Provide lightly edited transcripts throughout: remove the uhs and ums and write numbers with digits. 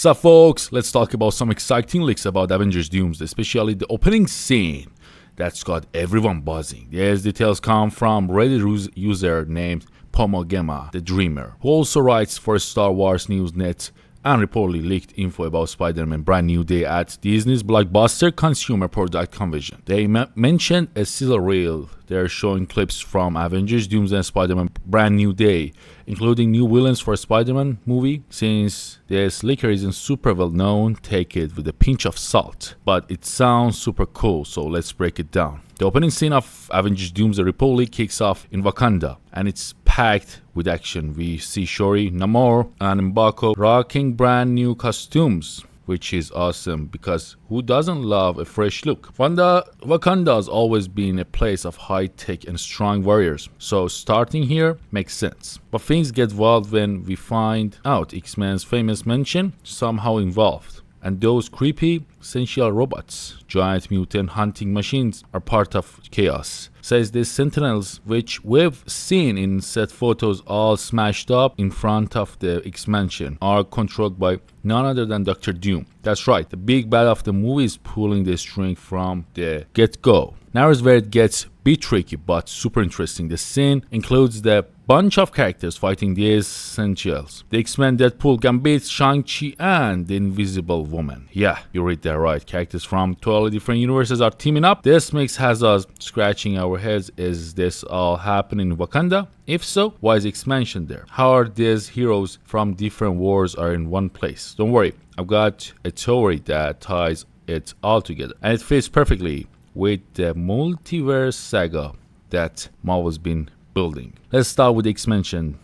What's up, folks? Let's talk about some exciting leaks about Avengers Doomsday, especially the opening scene that's got everyone buzzing. These details come from Reddit user named Pomogema the Dreamer, who also writes for Star Wars News Net and reportedly leaked info about Spider-Man Brand New Day at Disney's blockbuster consumer product convention. They mentioned a sizzle reel. They're showing clips from Avengers Doomsday and Spider-Man Brand New Day, including new villains for Spider-Man movie. Since this leaker isn't super well known, take it with a pinch of salt. But it sounds super cool, so let's break it down. The opening scene of Avengers Doomsday reportedly kicks off in Wakanda, and it's packed with action. We see Shuri, Namor, and M'Baku rocking brand new costumes, which is awesome because who doesn't love a fresh look? Wakanda has always been a place of high tech and strong warriors, so starting here makes sense. But things get wild when we find out X-Men's famous mansion somehow involved. And those creepy, essential robots, giant mutant hunting machines, are part of chaos. Says the Sentinels, which we've seen in set photos all smashed up in front of the X-Mansion, are controlled by none other than Dr. Doom. That's right, the big bad of the movie is pulling the string from the get-go. Now is where it gets a bit tricky, but super interesting. The scene includes the bunch of characters fighting the Essentials: the X-Men, Deadpool, Gambit, Shang-Chi, and the Invisible Woman. Yeah, you read that right. Characters from totally different universes are teaming up. This mix has us scratching our heads. Is this all happening in Wakanda? If so, why is X-Mansion there? How are these heroes from different wars are in one place? Don't worry, I've got a theory that ties it all together, and it fits perfectly with the multiverse saga that Marvel's been building. Let's start with X-Mansion.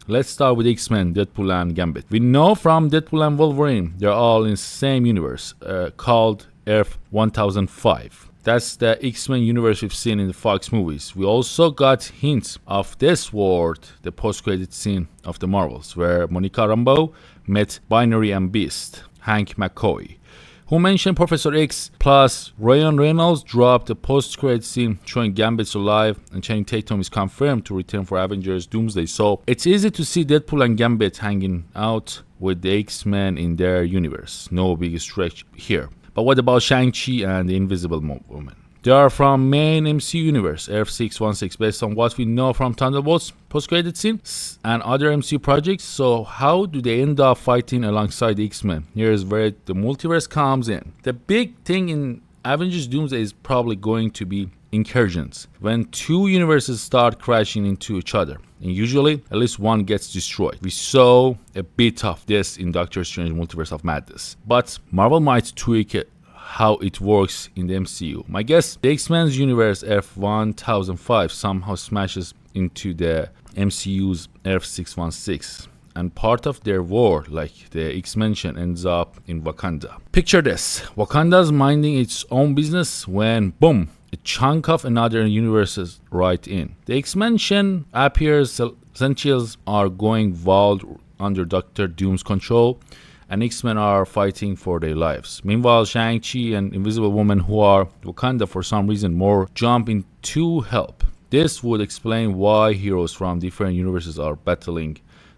Let's start with X-Men, Deadpool, and Gambit. We know from Deadpool and Wolverine, they're all in the same universe, called Earth 1005. That's the X-Men universe we've seen in the Fox movies. We also got hints of this world, the post-credit scene of the Marvels, where Monica Rambeau met Binary and Beast, Hank McCoy, who mentioned Professor X, plus Ryan Reynolds dropped a post-credit scene showing Gambit's alive, and Channing Tatum is confirmed to return for Avengers Doomsday. So it's easy to see Deadpool and Gambit hanging out with the X-Men in their universe. No big stretch here. But what about Shang-Chi and the Invisible Woman? They are from main MCU universe, Earth 616, based on what we know from Thunderbolts post-credit scene and other MCU projects. So how do they end up fighting alongside the X-Men? Here's where the multiverse comes in. The big thing in Avengers Doomsday is probably going to be Incursions, when two universes start crashing into each other, and usually at least one gets destroyed. We saw a bit of this in Doctor Strange Multiverse of Madness, but Marvel might tweak it how it works in the MCU. My guess, the X-Men's universe Earth 1005 somehow smashes into the MCU's Earth 616, and part of their war, like the X-Mansion, ends up in Wakanda. Picture this: Wakanda's minding its own business when, boom, a chunk of another universe is right in. The X-Mansion appears, Essentials are going wild under Dr. Doom's control, and X-Men are fighting for their lives. Meanwhile, Shang-Chi and Invisible Woman, who are Wakanda for some reason more, jump in to help. This would explain why heroes from different universes are battling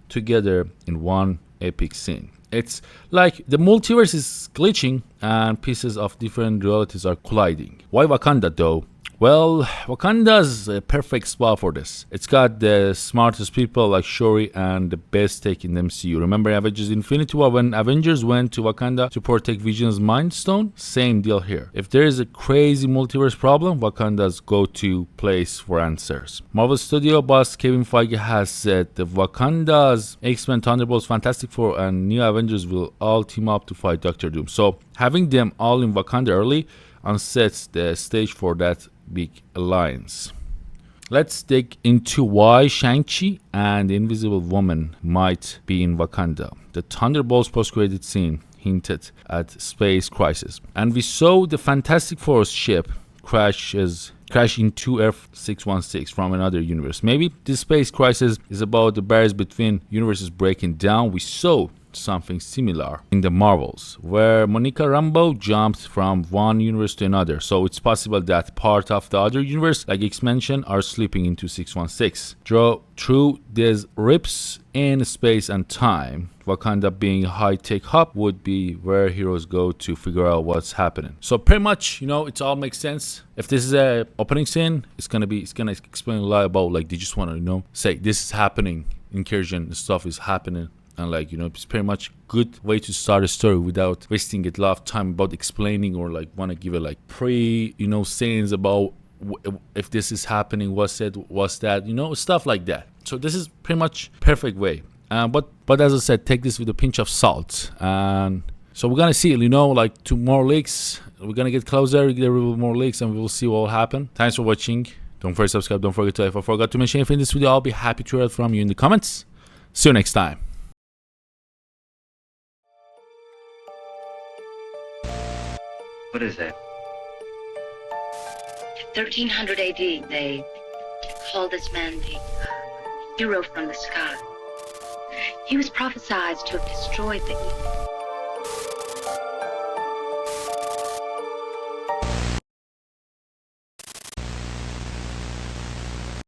together in one epic scene. It's like the multiverse is glitching and pieces of different realities are colliding. Why Wakanda though? Well, Wakanda's a perfect spot for this. It's got the smartest people like Shuri and the best tech in the MCU. Remember Avengers Infinity War when Avengers went to Wakanda to protect Vision's Mind Stone? Same deal here. If there is a crazy multiverse problem, Wakanda's go-to place for answers. Marvel Studio boss Kevin Feige has said that Wakanda's X-Men, Thunderbolts, Fantastic Four, and New Avengers will all team up to fight Doctor Doom. So having them all in Wakanda early sets the stage for that big alliance. Let's dig into why Shang-Chi and the Invisible Woman might be in Wakanda. The Thunderbolts post-credit scene hinted at space crisis, and we saw the Fantastic Four ship crash into Earth 616 from another universe. Maybe this space crisis is about the barriers between universes breaking down. We saw something similar in the Marvels, where Monica Rambeau jumped from one universe to another. So it's possible that part of the other universe, like X mentioned, are slipping into 616. Through these rips in space and time, Wakanda being a high-tech hub would be where heroes go to figure out what's happening. So pretty much, it all makes sense. If this is a opening scene, it's gonna explain a lot about, like, they just want to say this is happening, incursion stuff is happening, and like it's pretty much good way to start a story without wasting a lot of time about explaining, or like want to give it like scenes about if this is happening, what's that, stuff like that. So this is pretty much perfect way. But as I said, take this with a pinch of salt. And so we're gonna see, like 2 more leaks. We're gonna get closer, there will be more leaks, and we will see what will happen. Thanks for watching. Don't forget to subscribe. Don't forget to, if I forgot to mention anything in this video, I'll be happy to hear it from you in the comments. See you next time. What is that? 1300 AD, they called this man the hero from the sky. He was prophesied to have destroyed the evil.